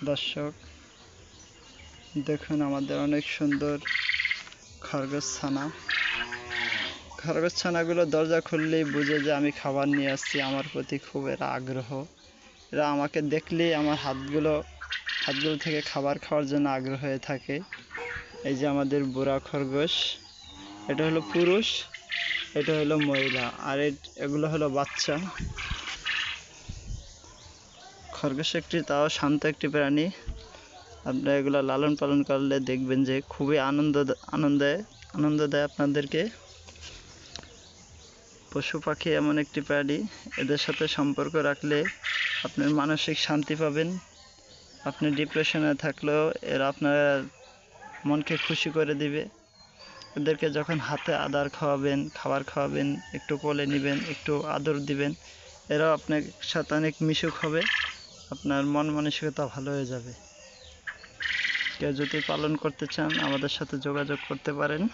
দর্শক দেখুন আমাদের অনেক সুন্দর খরগোশ ছানাগুলো দরজা খুললেই বুঝে যে আমি খাবার নিয়ে আসছি। আমার প্রতি খুব এরা আগ্রহ। এরা আমাকে দেখলেই আমার হাতগুলো থেকে খাবার খাওয়ার জন্য আগ্রহ হয়ে থাকে। এই যে আমাদের বুড়া খরগোশ, এটা হলো পুরুষ, এটা হলো মহিলা, আর এগুলো হলো বাচ্চা। খরগোশ একটি তাও শান্ত একটি প্রাণী। আপনারা এগুলো লালন পালন করলে দেখবেন যে খুবই আনন্দ দেয় আপনাদেরকে। পশু পাখি এমন একটি প্রাণী, এদের সাথে সম্পর্ক রাখলে আপনার মানসিক শান্তি পাবেন। আপনি ডিপ্রেশনে থাকলেও এরা আপনার মনকে খুশি করে দিবে। এদেরকে যখন হাতে খাবার খাওয়াবেন, একটু কোলে নেবেন, একটু আদর দিবেন, এরাও আপনার সাথে অনেক মিশুক হবে। আপনার মন মানসিকতা ভালো হয়ে যাবে। কেউ যদি পালন করতে চান আমাদের সাথে যোগাযোগ করতে পারেন।